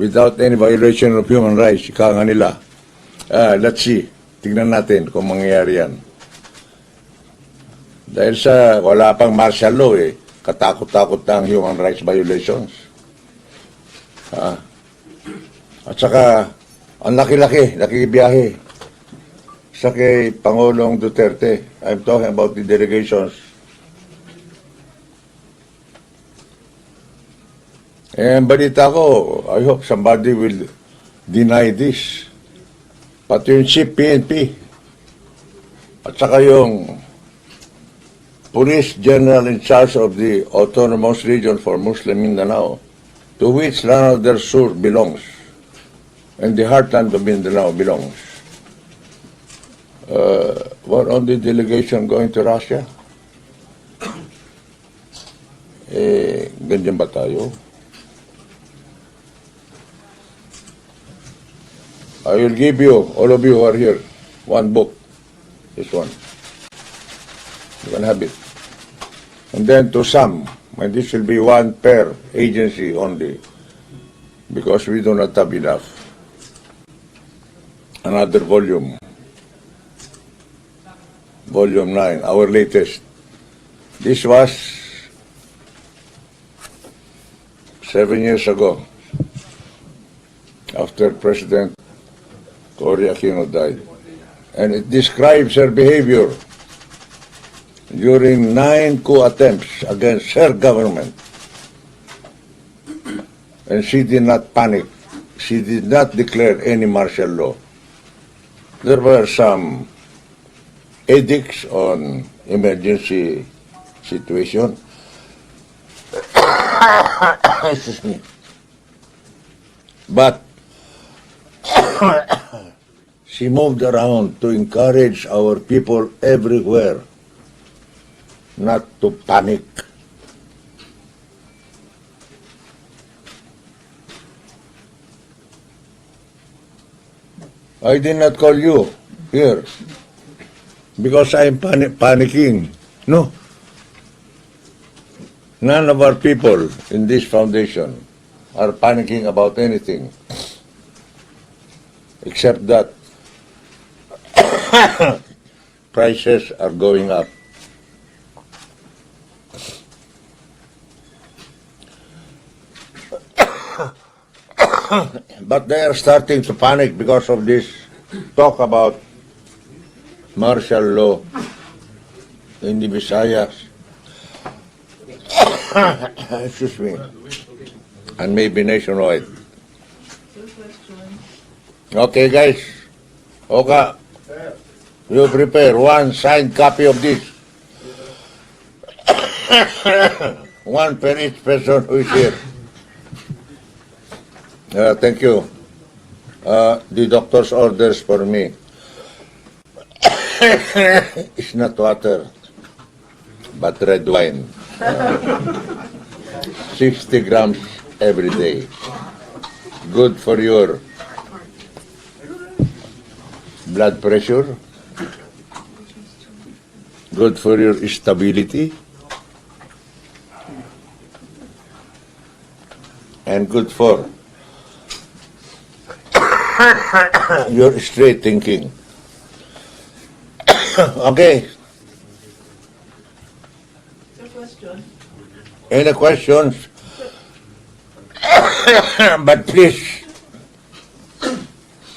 without any violation of human rights, ika nga nila. Let's see. Tignan natin kung mangyayari yan. Dahil sa wala pang martial law katakot-takot na ang human rights violations. At saka, ang laki-laki, nakikibiyahe sa kay Pangulong Duterte. I'm talking about the delegations. And balita ko, I hope somebody will deny this. Pati yung chief PNP at saka yung Police General in charge of the Autonomous Region for Muslim Mindanao, to which Lanao del Sur belongs, and the heartland of Mindanao belongs. What on the delegation going to Russia? Ganyan ba tayo? I will give you, all of you who are here, one book. This one. You can have it. And then to some, and this will be one per agency only, because we do not have enough. Another volume. Volume 9, our latest. This was 7 years ago, after President Cory Aquino died. And it describes her behavior during 9 coup attempts against her government. And she did not panic. She did not declare any martial law. There were some edicts on emergency situation. Excuse me. But she moved around to encourage our people everywhere not to panic. I did not call you here because I'm panicking. No. None of our people in this foundation are panicking about anything except that prices are going up. But they are starting to panic because of this talk about martial law in the Visayas. Excuse me. And maybe nationwide. Okay, guys. Okay. You prepare one signed copy of this. One per each person who is here. Thank you. The doctor's orders for me. It's not water, but red wine. 60 grams every day. Good for your blood pressure. Good for your stability. And good for your straight thinking. Okay. Any questions? But please,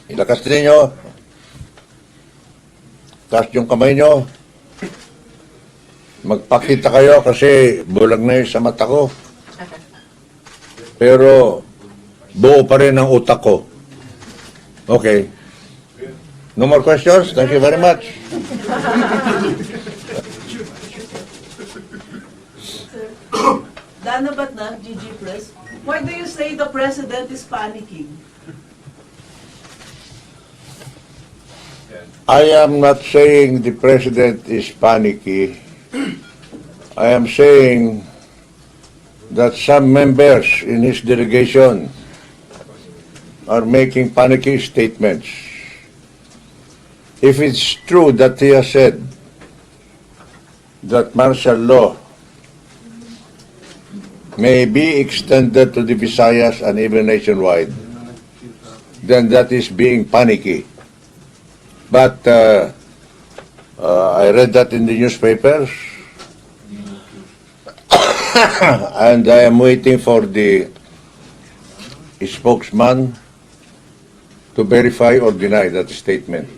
ilakas ninyo. Taas yung kamay nyo. Magpakita kayo kasi bulag na yun sa mata ko. Pero buo pa rin ang utak ko. Okay. No more questions? Thank you very much. Dana Batna, GG Press. Why do you say the president is panicking? I am not saying the president is panicky. I am saying that some members in his delegation are making panicky statements. If it's true that he has said that martial law may be extended to the Visayas and even nationwide, then that is being panicky. But I read that in the newspapers, and I am waiting for the spokesman to verify or deny that statement.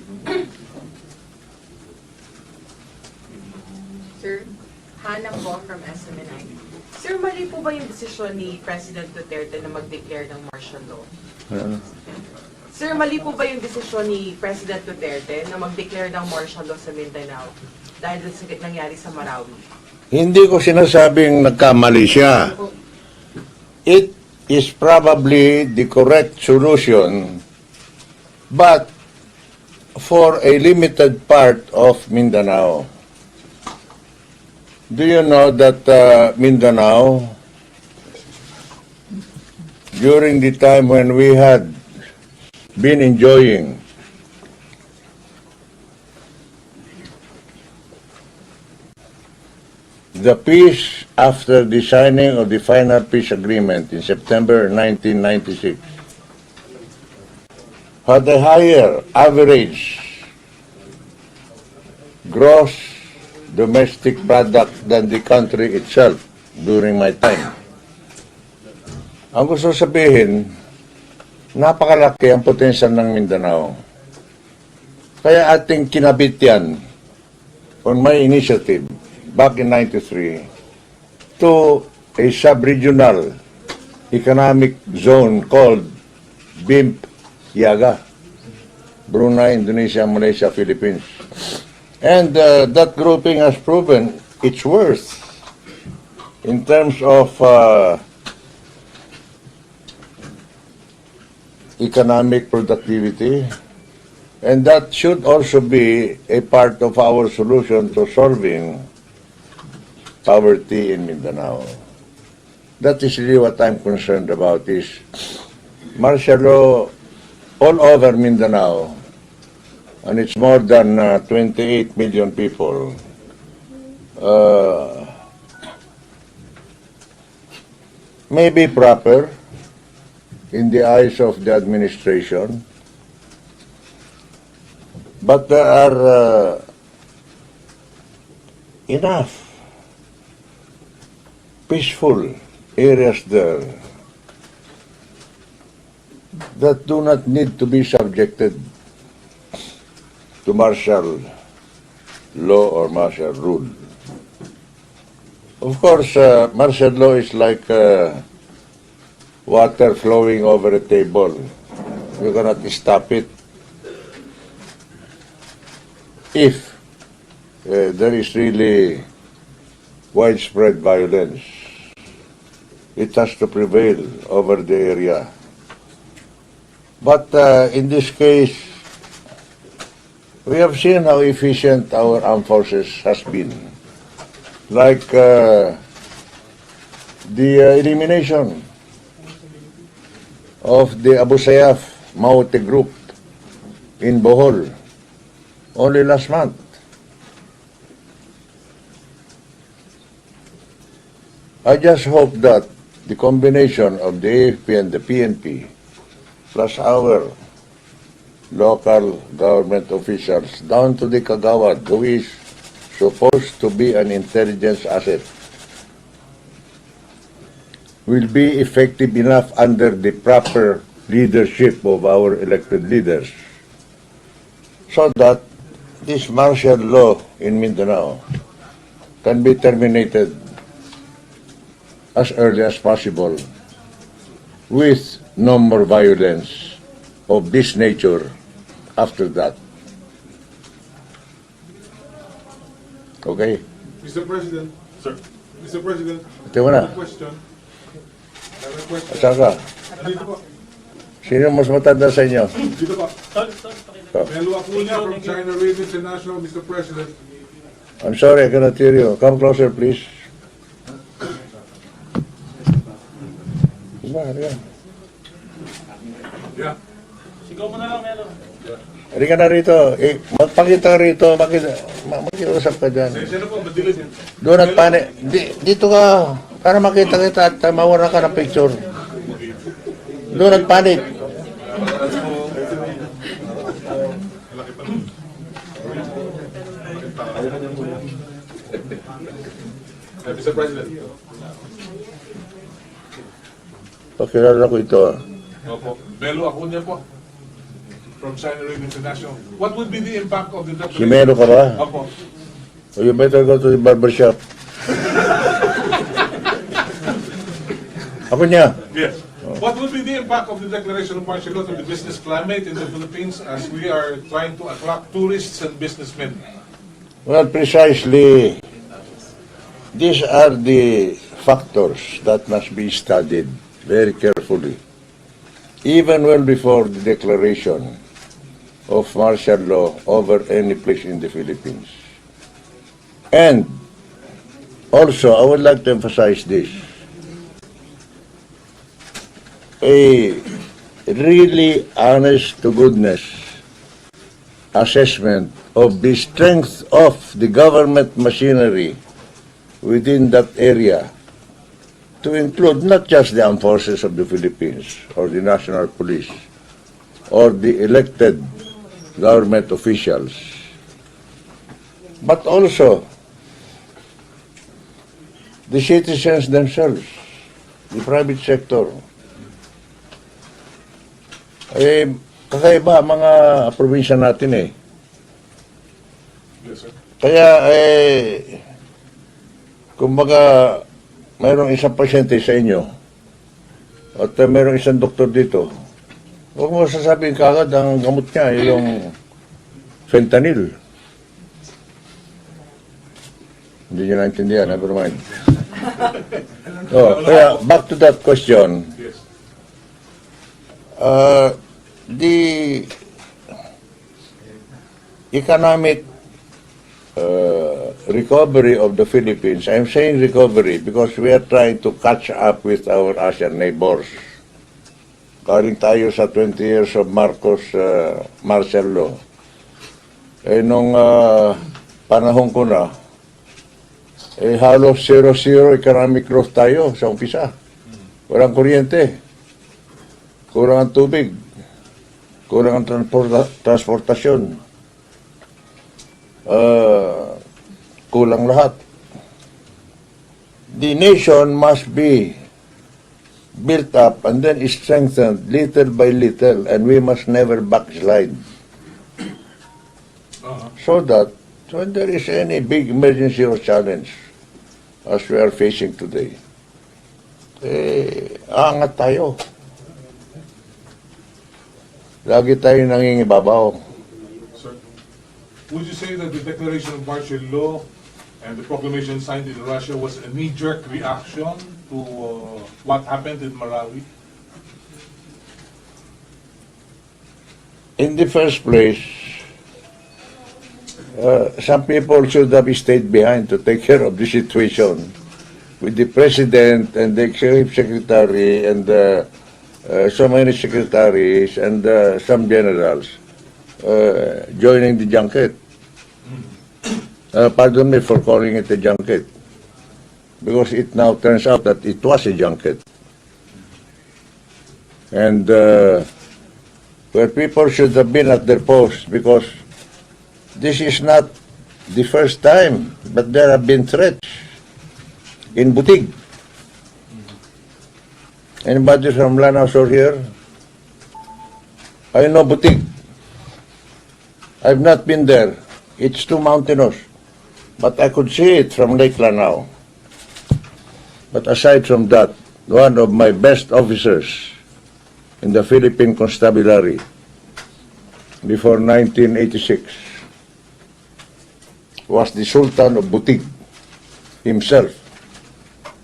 Sir, Hannah po from SMNI. Sir, mali po ba yung desisyon ni President Duterte na mag-declare ng martial law? Sir, mali po ba yung desisyon ni President Duterte na mag-declare ng martial law sa Mindanao dahil sa nangyari sa Marawi? Hindi ko sinasabing nagkamali siya. It is probably the correct solution, but for a limited part of Mindanao. Do you know that Mindanao, during the time when we had been enjoying the peace after the signing of the final peace agreement in September 1996, had a higher average gross domestic product than the country itself during my time. Ang gusto sabihin, napakalaki ang potential ng Mindanao. Kaya ating kinabit yan on my initiative back in 93 to a sub-regional economic zone called BIMP Yaga, Brunei, Indonesia, Malaysia, Philippines. And that grouping has proven its worth in terms of economic productivity, and that should also be a part of our solution to solving poverty in Mindanao. That is really what I'm concerned about, is martial law all over Mindanao, and it's more than 28 million people. May be proper in the eyes of the administration, but there are enough peaceful areas there that do not need to be subjected to martial law or martial rule. Of course, martial law is like water flowing over a table. You cannot stop it. If there is really widespread violence, it has to prevail over the area. But in this case, we have seen how efficient our armed forces has been. Like the elimination of the Abu Sayyaf Maute group in Bohol only last month. I just hope that the combination of the AFP and the PNP plus our local government officials down to the Kagawad, who is supposed to be an intelligence asset, will be effective enough under the proper leadership of our elected leaders, so that this martial law in Mindanao can be terminated as early as possible, with no more violence of this nature after that. Okay? Mr. President, sir. Mr. President, Ito mo na. I have a question. I have a question. Saan ka? Dito po. Sino mas matanda sa inyo? Dito po. Melo Acuña from China Radio International, Mr. President. I'm sorry, I cannot hear you. Come closer, please. Diba, halika. Yeah. Sigaw mo na lang, Melo. Halika na rito. Magpakita ka rito. Makiusap ka dyan. Sino po, madilim yan. Doon at pani. Dito ka. Para makita kita at mawala ka ng picture. Doon at panik. Mr. President. Pakilala ko ito. Opo. Belo Acuña po. From China Ring International. What would be the impact of the declaration? Simero ka ba? Opo. So you better go to the barbershop. Ako niya. Yes. What would be the impact of the declaration of martial law to the business climate in the Philippines as we are trying to attract tourists and businessmen? Well, precisely, these are the factors that must be studied very carefully. Even well before the declaration of martial law over any place in the Philippines. And also, I would like to emphasize this. A really honest-to-goodness assessment of the strength of the government machinery within that area, to include not just the armed forces of the Philippines or the national police or the elected government officials, but also the citizens themselves, the private sector. Eh, kakaiba mga probinsya natin eh. Yes, sir. Kaya kumbaga, mayroong isang pasyente sa inyo at mayroong isang doktor dito. Huwag mo sasabihin kagad ang gamot niya, yung fentanyl. Hindi niyo naintindihan, never mind. Kaya, back to that question. Yes. The economic recovery of the Philippines, I'm saying recovery because we are trying to catch up with our Asian neighbors. Galing tayo sa 20 years of Marcos martial law. Eh, nung panahon ko na, halos 0-0 economic growth tayo sa umpisa. Walang kuryente. Kurang ang tubig. Kurang ang transportasyon. Kulang lahat. The nation must be built up and then strengthened little by little, and we must never backslide. So that when there is any big emergency or challenge, as we are facing today, aangat tayo. Lagi tayo nangingibabaw. Sir, would you say that the declaration of martial law and the proclamation signed in Russia was a knee-jerk reaction to what happened in Marawi? In the first place, some people should have stayed behind to take care of the situation with the president and the executive secretary and so many secretaries and some generals joining the junket. Pardon me for calling it a junket, because it now turns out that it was a junket. And where people should have been at their post, because this is not the first time, but there have been threats in Butig. Anybody from Lanao or here? I know Butig. I've not been there. It's too mountainous. But I could see it from Lake Lanao. But aside from that, one of my best officers in the Philippine Constabulary before 1986 was the Sultan of Butig himself,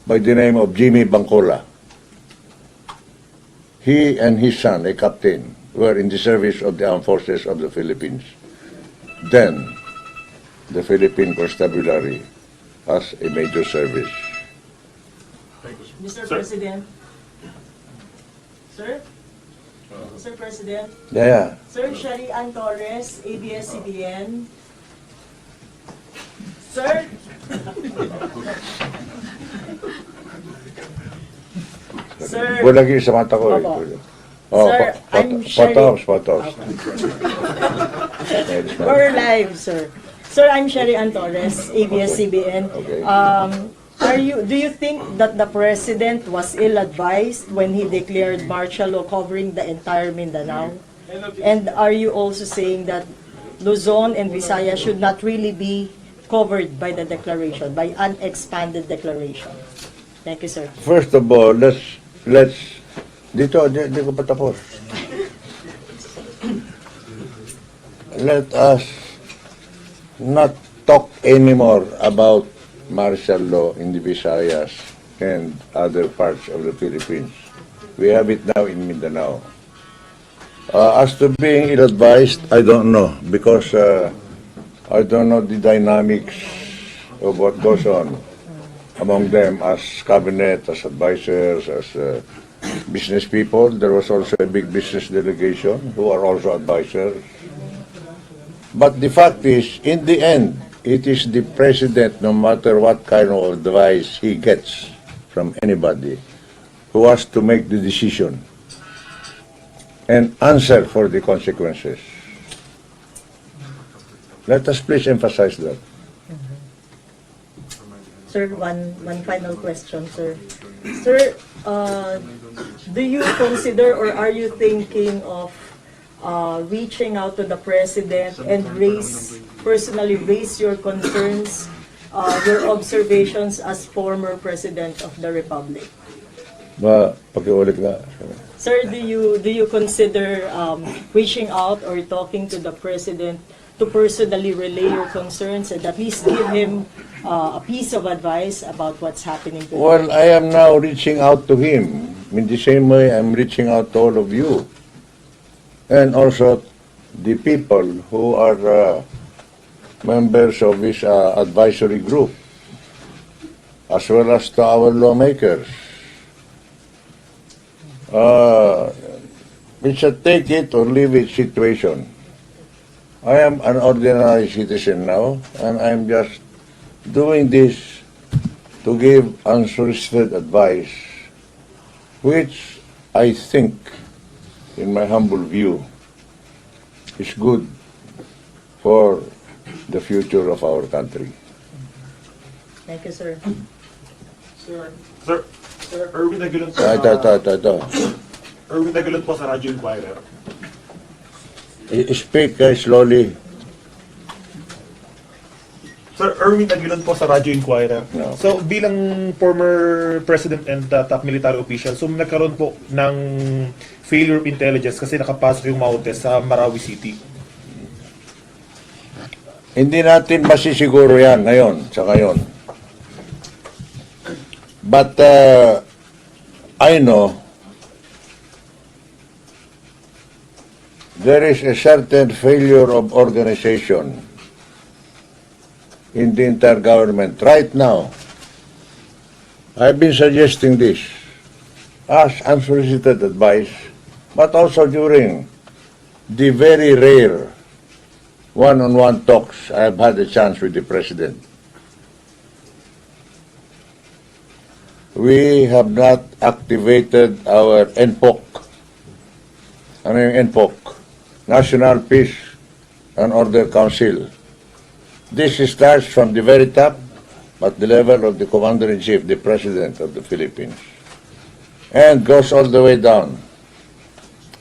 by the name of Jimmy Bangcola. He and his son, a captain, were in the service of the armed forces of the Philippines. Then, the Philippine Constabulary has a major service. Mr. President. Sir? Mr. President. Yeah. Sir, Shari Ann Torres, ABS-CBN. Sir? Sir? Bulagi sa mata ko. Opo. Oh, Sir, I'm Shari. Patos. We're live, sir. Sir, I'm Sherry Ann Torres, ABS-CBN. Okay. Do you think that the president was ill-advised when he declared martial law covering the entire Mindanao? And are you also saying that Luzon and Visayas should not really be covered by the declaration, by an expanded declaration? Thank you, sir. First of all, dito, di ko pa tapos. Let us not talk anymore about martial law in the Visayas and other parts of the Philippines. We have it now in Mindanao. As to being ill-advised, I don't know, because I don't know the dynamics of what goes on among them as cabinet, as advisors, as business people. There was also a big business delegation who are also advisors. But the fact is, in the end, it is the president, no matter what kind of advice he gets from anybody, who has to make the decision and answer for the consequences. Let us please emphasize that. Sir, one final question, sir. Sir, do you consider or are you thinking of reaching out to the president and personally raise your concerns, your observations as former president of the republic? Pakiulit nga. Sir, do you consider reaching out or talking to the president to personally relay your concerns and at least give him a piece of advice about what's happening to him? Well, I am now reaching out to him. In the same way, I'm reaching out to all of you. And also the people who are members of this advisory group, as well as to our lawmakers. It's a take it or leave it situation. I am an ordinary citizen now, and I'm just doing this to give unsolicited advice, which I think, in my humble view, is good for the future of our country. Thank you, sir. Sir, Erwin Aguilon po Ito. Erwin Aguilon po sa Radio Inquirer. Speak slowly. Sir, Erwin Aguilon po sa Radio Inquirer. No. So, bilang former president and top military official, so nagkaroon po ng failure of intelligence kasi nakapasok yung Maute sa Marawi City. Hindi natin masisiguro yan ngayon, sa ngayon. But I know there is a certain failure of organization in the entire government right now. I've been suggesting this as unsolicited advice, but also during the very rare one-on-one talks I've had a chance with the president. We have not activated our NPOC. Ano yung NPOC? National Peace and Order Council. This starts from the very top, at the level of the Commander-in-Chief, the President of the Philippines, and goes all the way down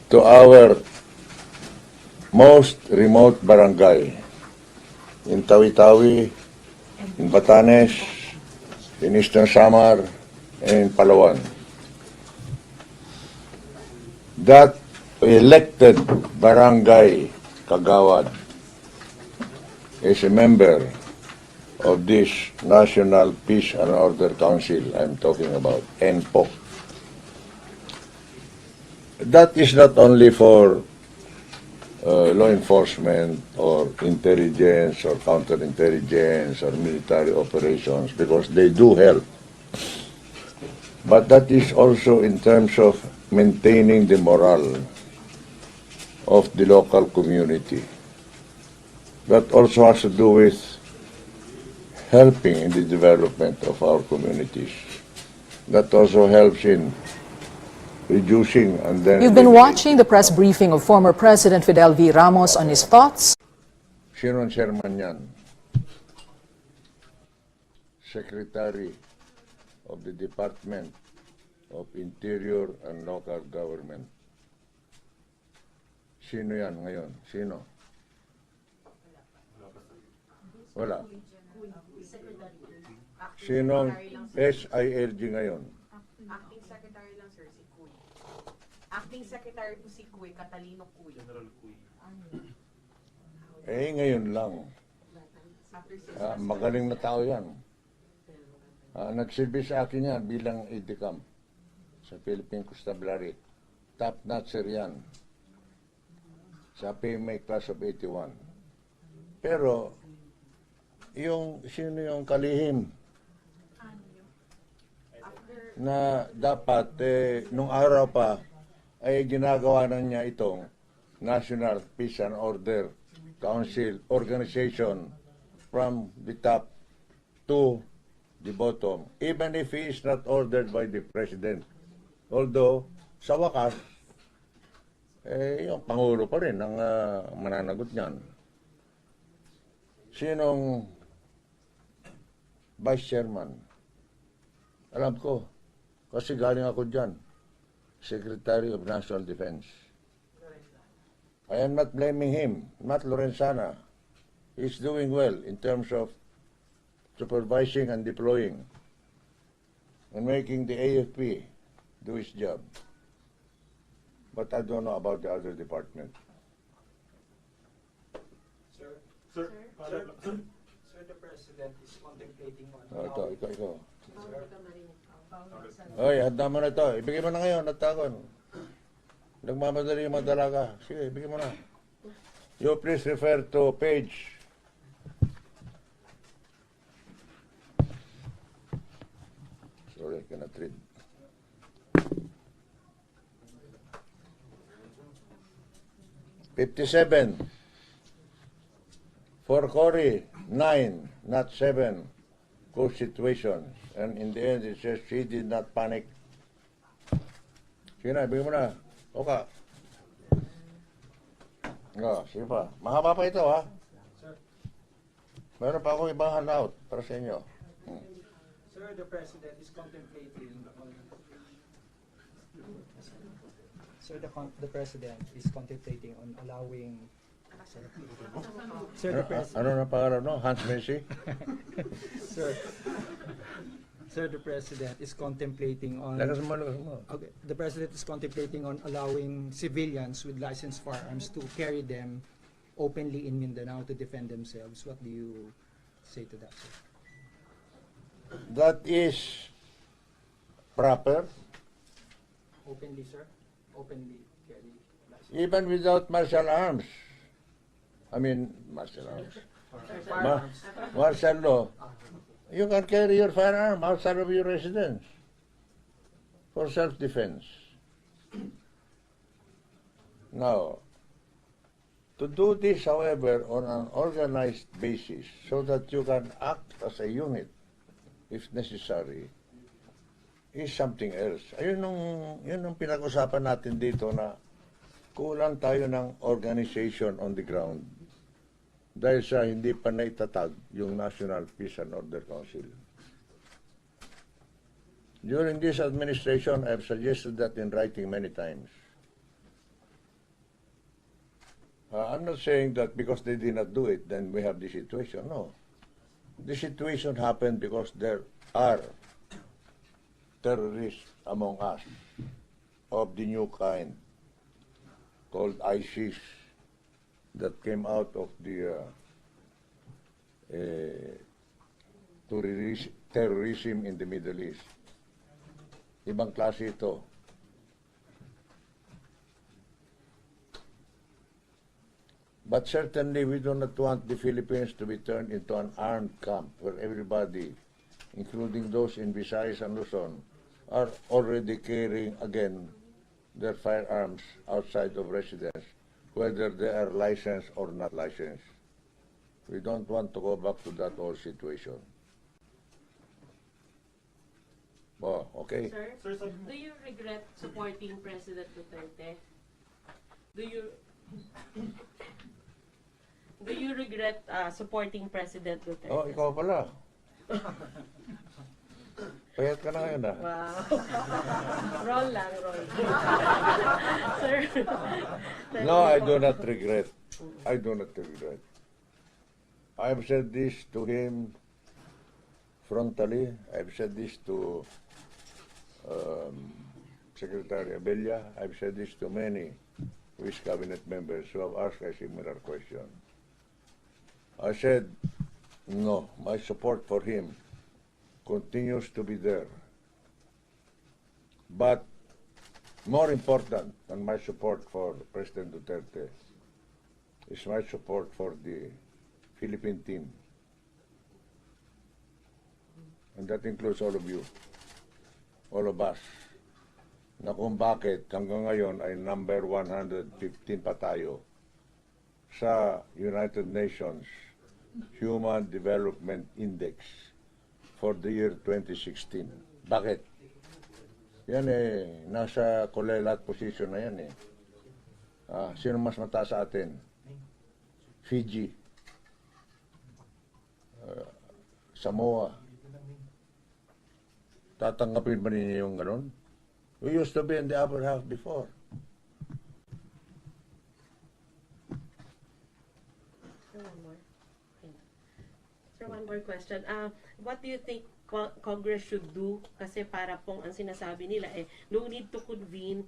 to our most remote barangay in Tawi-Tawi, in Batanes, in Eastern Samar, and in Palawan. That elected barangay kagawad is a member of this National Peace and Order Council I'm talking about, NPOC. That is not only for law enforcement or intelligence or counterintelligence or military operations, because they do help. But that is also in terms of maintaining the morale of the local community. That also has to do with helping in the development of our communities. That also helps in reducing and then... You've been watching the press briefing of former President Fidel V. Ramos on his thoughts. Sino ang chairman yan? Secretary of the Department of Interior and Local Government. Sino yan ngayon? Sino? Wala. Sinong SILG ngayon? Acting Secretary lang, sir, si Kuy. Acting Secretary po si Kuy, Catalino Kuy. General Kuy. Ngayon lang. After 6 Magaling na tao yan. Nagsilbi sa akin yan bilang aide-camp sa Philippine Constabulary. Top notcher yan. Sa PMA Class of 81. Pero, sino yung kalihim na dapat, nung araw pa, ay ginagawa na niya itong National Peace and Order Council organization from the top to the bottom, even if he is not ordered by the President. Although, sa wakas, yung Pangulo pa rin ang mananagot niyan. Sinong Vice Chairman? Alam ko, kasi galing ako dyan, Secretary of National Defense. I am not blaming him, not Lorenzana. He's doing well in terms of supervising and deploying and making the AFP do its job. But I don't know about the other department. Sir, Sir, Sir, the President is contemplating on Ikaw. Sir, Oy, handa mo na ito. Ibigay mo na ngayon, Natatakot. Nagmamadali yung mga dalaga. Sige, ibigay mo na. You please refer to page. Sorry, I cannot read. "57. For Cory, 9, not 7. Cold situation. And in the end, it says she did not panic." Sige na, ibigay mo na. Oka. Sige pa. Mahaba pa ito, ha? Sir, Meron pa akong ibang handout para sa inyo. Sir, the President is contemplating on the President is contemplating on allowing Sir, the President Ano na pangalan, no? Hans Messi? Sir, the President is contemplating on Lakas mo. Okay, the President is contemplating on allowing civilians with licensed firearms to carry them openly in Mindanao to defend themselves. What do you say to that, sir? That is proper, Openly, sir? Openly carry license. even without martial arms. I mean, martial arms. Martial law. You can carry your firearm outside of your residence for self-defense. Now, to do this, however, on an organized basis so that you can act as a unit if necessary, is something else. Yun ang pinag-usapan natin dito na kulang tayo ng organization on the ground dahil sa hindi pa naitatag yung National Peace and Order Council. During this administration, I have suggested that in writing many times. I'm not saying that because they did not do it, then we have this situation. No. The situation happened because there are terrorists among us of the new kind called ISIS that came out of the terrorism in the Middle East. Ibang klase ito. But certainly we do not want the Philippines to be turned into an armed camp where everybody, including those in Visayas and Luzon, are already carrying again their firearms outside of residence, whether they are licensed or not licensed. We don't want to go back to that old situation. Oh, okay. Sir, do you regret supporting President Duterte? Do you regret supporting President Duterte? Oh, ikaw pala. Payat ka na ngayon ah. Wow. Roll lang, roll. Sir. No, I do not regret. I do not regret. I've said this to him frontally. I've said this to Secretary Abella. I've said this to many of his cabinet members who have asked a similar question. I said, no, my support for him continues to be there. But more important than my support for President Duterte is my support for the Philippine team. And that includes all of you, all of us, na kung bakit hanggang ngayon ay number 115 pa tayo sa United Nations Human Development Index for the year 2016. Bakit? Yan nasa kolelat position na yan sino mas mataas sa atin? Fiji, Samoa. Tatanggapin ba ninyo yung ganun? We used to be in the upper half before. Sir, one more question. What do you think Congress should do? Kasi para pong ang sinasabi nila no need to convene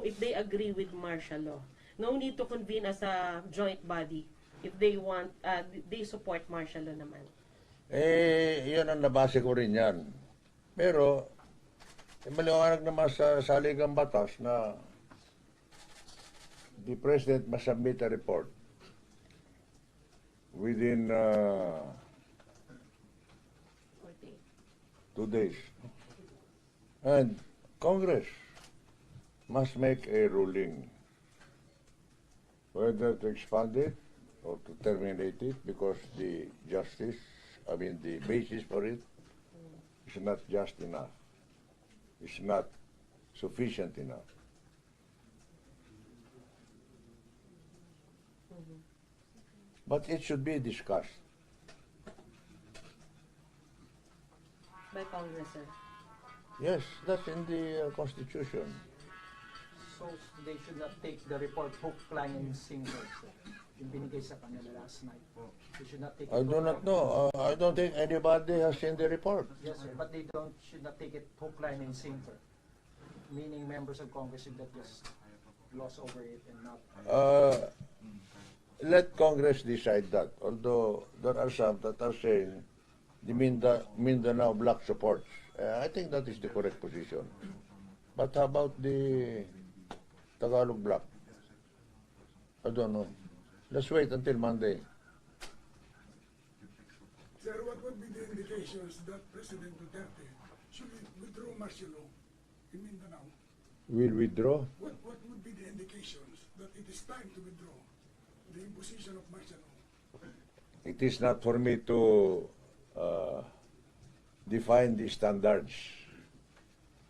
if they agree with martial law. No need to convene as a joint body if they want, they support martial law naman. Yun ang nabase ko rin yan. Pero, maliwanag naman sa saligang batas na the President must submit a report within 2 days. And Congress must make a ruling whether to expand it or to terminate it because the basis for it is not just enough. It's not sufficient enough. But it should be discussed. By Congress, sir. Yes, that's in the Constitution. So they should not take the report hook, line, and sinker, sir. Yung binigay sa kanila last night. They should not take it I do hook, not line- know. I don't think anybody has seen the report. Yes, sir, but they should not take it hook, line, and sinker. Meaning members of Congress should not just gloss over it and not... Let Congress decide that. Although there are some that are saying the Mindanao Bloc supports. I think that is the correct position. But how about the Tagalog Bloc? I don't know. Let's wait until Monday. Sir, what would be the indications that President Duterte should withdraw martial law in Mindanao? Will withdraw? What would be the indications that it is time to withdraw the imposition of martial law? It is not for me to define the standards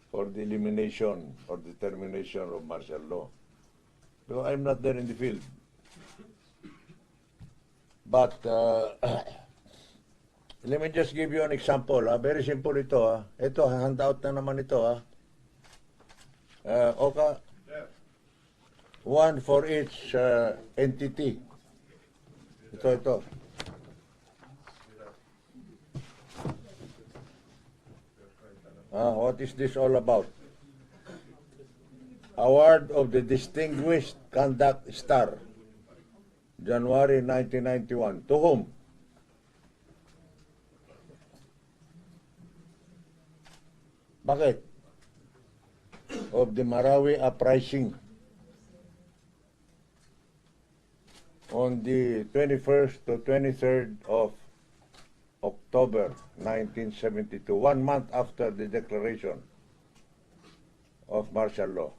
for the elimination or determination of martial law. Because I'm not there in the field. But let me just give you an example. Very simple ito. Ito, handout na naman ito. Oka, one for each entity. Ito. What is this all about? Award of the Distinguished Conduct Star, January 1991. To whom? Bakit? Of the Marawi Uprising on the 21st to 23rd of October 1972, 1 month after the declaration of martial law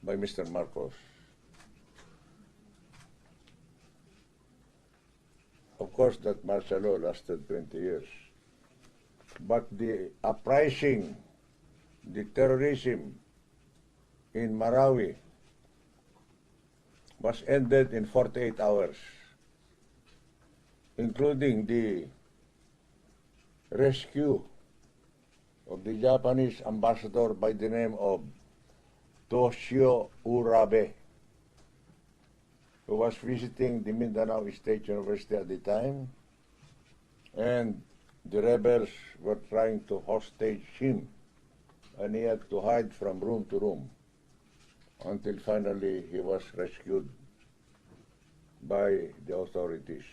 by Mr. Marcos. Of course, that martial law lasted 20 years. But the uprising, the terrorism in Marawi was ended in 48 hours, including the rescue of the Japanese ambassador by the name of Toshio Urabe, who was visiting the Mindanao State University at the time, and the rebels were trying to hostage him, and he had to hide from room to room until finally he was rescued by the authorities.